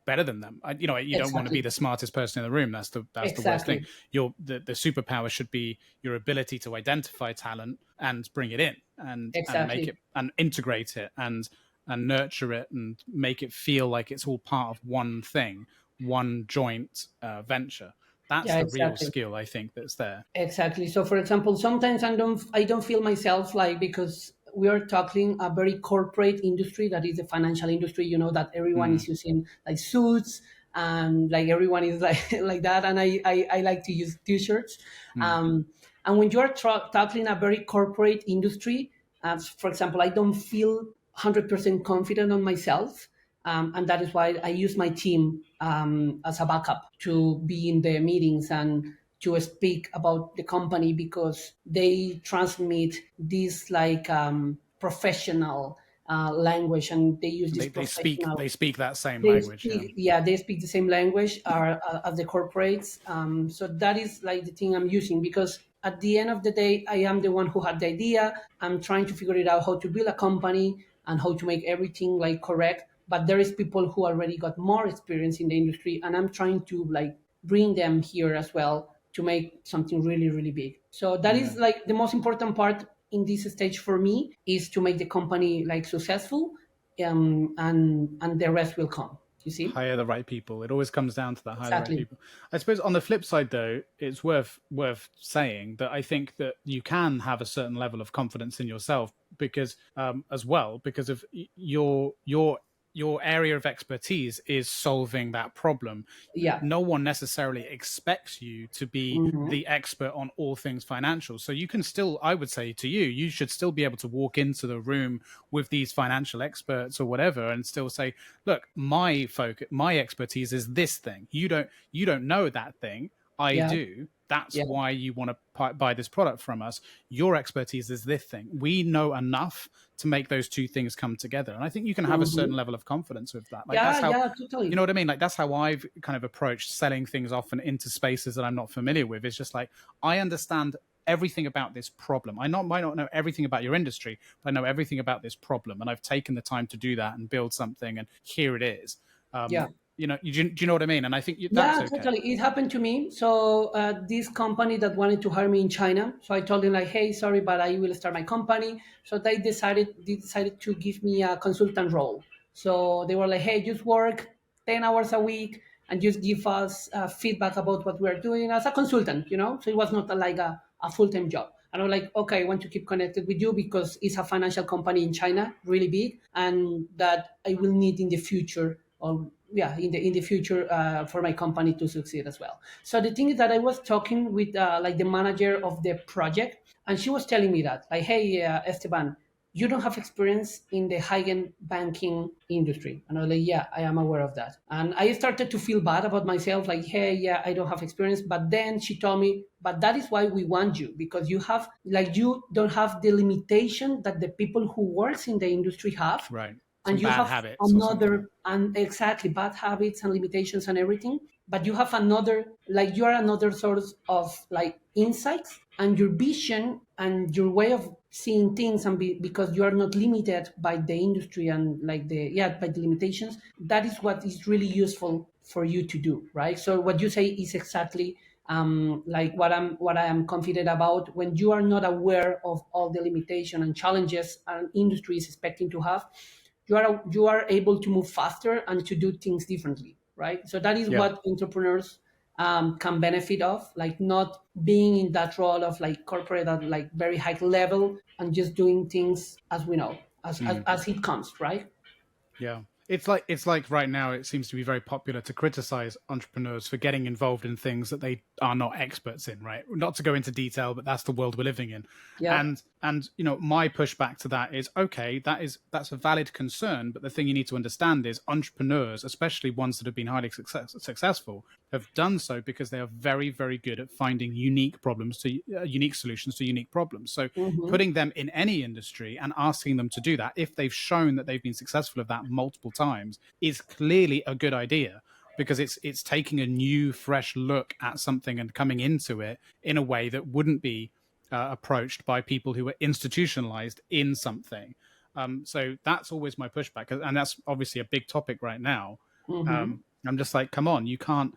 S2: better than them. You don't want to be
S3: Exactly.
S2: the smartest person in the room. That's the worst thing.
S3: Exactly.
S2: The superpower should be your ability to identify talent and bring it in and make
S3: Exactly.
S2: it and integrate it and nurture it and make it feel like it's all part of one thing, one joint venture. That's
S3: Yeah,
S2: the real
S3: exactly.
S2: skill, I think, that's there.
S3: Exactly. So, for example, sometimes I don't feel myself like, because we are tackling a very corporate industry, that is the financial industry. You know that everyone is using like suits, and like everyone is like like that. And I like to use t-shirts. And when you are tackling a very corporate industry, for example, I don't feel 100% confident on myself. And that is why I use my team as a backup to be in the meetings and to speak about the company, because they transmit this like professional language, and they use this professional.
S2: They speak that same
S3: They
S2: language. Yeah.
S3: speak, yeah, they speak the same language as the corporates. So that is like the thing I'm using, because at the end of the day, I am the one who had the idea. I'm trying to figure it out how to build a company and how to make everything like correct. But there is people who already got more experience in the industry, and I'm trying to like bring them here as well to make something really, really big. So that
S2: Yeah.
S3: is like the most important part in this stage for me, is to make the company like successful, and the rest will come. You see?
S2: Hire the right people. It always comes down to that. Hire the right
S3: Exactly.
S2: people. I suppose on the flip side, though, it's worth saying that I think that you can have a certain level of confidence in yourself because, as well, because of your area of expertise is solving that problem.
S3: Yeah.
S2: No one necessarily expects you to be
S3: Hmm.
S2: the expert on all things financial. So you can still, I would say to you, you should still be able to walk into the room with these financial experts or whatever and still say, look, my expertise is this thing. You don't know that thing. I
S3: Yeah.
S2: do. That's
S3: Yeah.
S2: why you want to buy this product from us. Your expertise is this thing. We know enough to make those two things come together. And I think you can have a certain
S3: Hmm.
S2: level of confidence with that. Like that's
S3: Yeah.
S2: how,
S3: Yeah.
S2: you
S3: Totally.
S2: know what I mean? Like that's how I've kind of approached selling things often into spaces that I'm not familiar with. It's just like, I understand everything about this problem. Might not know everything about your industry, but I know everything about this problem. And I've taken the time to do that and build something. And here it is.
S3: Yeah.
S2: Do you know what I mean? And I think that's
S3: Yeah,
S2: okay.
S3: totally. It happened to me. So this company that wanted to hire me in China, so I told them like, "Hey, sorry, but I will start my company." So they decided to give me a consultant role. So they were like, "Hey, just work 10 hours a week and just give us feedback about what we are doing as a consultant." So it was not like a full time job. And I'm like, okay, I want to keep connected with you because it's a financial company in China, really big, and that I will need in the future, or yeah, in the future, for my company to succeed as well. So the thing is that I was talking with like the manager of the project, and she was telling me that like, hey, Esteban, you don't have experience in the high-end banking industry. And I was like, yeah, I am aware of that. And I started to feel bad about myself, like, hey, yeah, I don't have experience. But then she told me, but that is why we want you, because you don't have the limitation that the people who works in the industry have,
S2: Right. Some
S3: and you
S2: bad
S3: have
S2: habits or something.
S3: another, and exactly, bad habits and limitations and everything, but you have another, like, you are another source of like insights and your vision and your way of seeing things, and because you are not limited by the industry and like by the limitations, that is what is really useful for you to do, right? So what you say is exactly like what I am confident about. When you are not aware of all the limitation and challenges an industry is expecting to have, you are able to move faster and to do things differently, right? So that is
S2: Yeah.
S3: what entrepreneurs can benefit of, like not being in that role of like corporate at like very high level and just doing things as we know, as it comes, right?
S2: Yeah. It's like right now it seems to be very popular to criticize entrepreneurs for getting involved in things that they are not experts in, right? Not to go into detail, but that's the world we're living in.
S3: Yeah.
S2: And my pushback to that is, okay, that's a valid concern, but the thing you need to understand is entrepreneurs, especially ones that have been highly successful, have done so because they are very, very good at finding unique solutions to unique problems. So putting them in any industry and asking them to do that, if they've shown that they've been successful at that multiple times, is clearly a good idea, because it's taking a new, fresh look at something and coming into it in a way that wouldn't be approached by people who are institutionalized in something. So that's always my pushback, and that's obviously a big topic right now. I'm just like, come on, you can't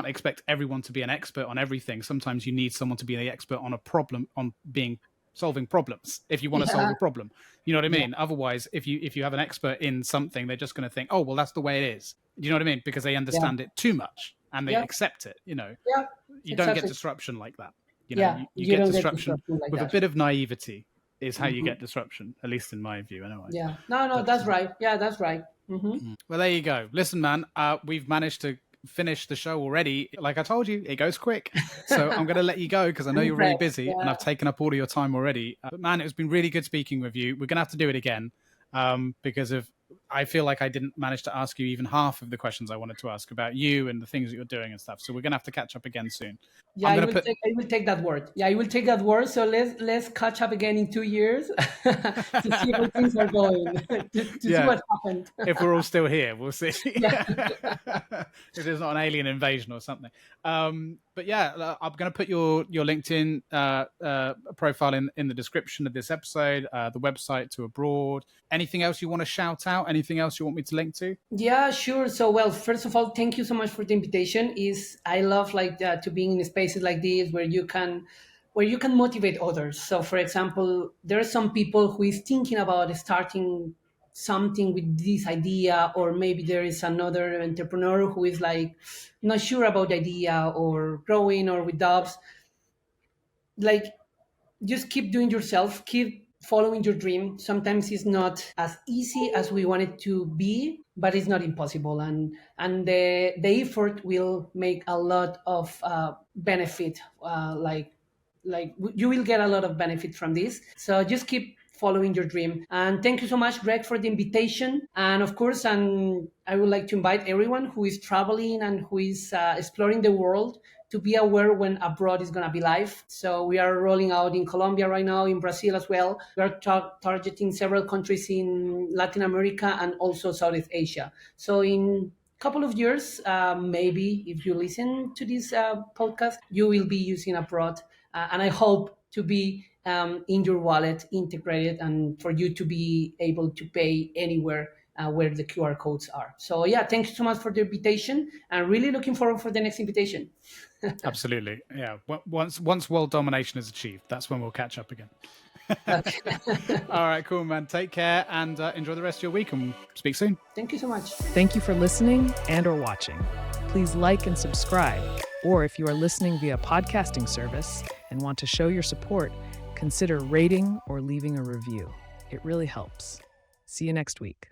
S2: expect everyone to be an expert on everything. Sometimes you need someone to be the expert on a problem, on solving problems, if you want to solve a problem. You know what I mean? Otherwise, if you have an expert in something, they're just going to think, oh, well, that's the way it is. You know what I mean? Because they understand it too much and they accept it. You don't get disruption like that. You get disruption like with that. A bit of naivety is how you get disruption, at least in my view, anyway.
S3: No, that's right. That's right.
S2: Well, there you go. Listen, man, we've managed to finish the show already. Like I told you, it goes quick. So I'm going to let you go because I know you're really busy and I've taken up all of your time already. But man, it's been really good speaking with you. We're going to have to do it again because I feel like I didn't manage to ask you even half of the questions I wanted to ask about you and the things that you're doing and stuff. So we're going to have to catch up again soon.
S3: I will take that word. I will take that word. So let's catch up again in 2 years to see how things are going, to see what happened.
S2: If we're all still here, we'll see. If there's not an alien invasion or something. But yeah, I'm going to put your LinkedIn profile in the description of this episode, the website to Abroad. Anything else you want to shout out? Anything else you want me to link to?
S3: Yeah, sure. So, well, first of all, thank you so much for the invitation. I love to being in spaces like this where you can motivate others. So, for example, there are some people who is thinking about starting something with this idea, or maybe there is another entrepreneur who is like not sure about the idea or growing or with doubts. Like, just keep doing yourself, keep following your dream. Sometimes it's not as easy as we want it to be, but it's not impossible. And the effort will make a lot of benefit. Like you will get a lot of benefit from this. So just keep following your dream. And thank you so much, Greg, for the invitation. And of course, I would like to invite everyone who is traveling and who is exploring the world to be aware when Abroad is going to be live. So we are rolling out in Colombia right now, in Brazil as well. We are targeting several countries in Latin America and also Southeast Asia. So in a couple of years, maybe if you listen to this podcast, you will be using Abroad. And I hope to be in your wallet integrated and for you to be able to pay anywhere where the QR codes are. So yeah, thank you so much for the invitation. I'm really looking forward for the next invitation.
S2: Absolutely. Yeah. Once world domination is achieved, that's when we'll catch up again. All right, cool, man. Take care and enjoy the rest of your week, and speak soon.
S3: Thank you so much.
S1: Thank you for listening and or watching. Please like and subscribe. Or if you are listening via podcasting service and want to show your support, consider rating or leaving a review. It really helps. See you next week.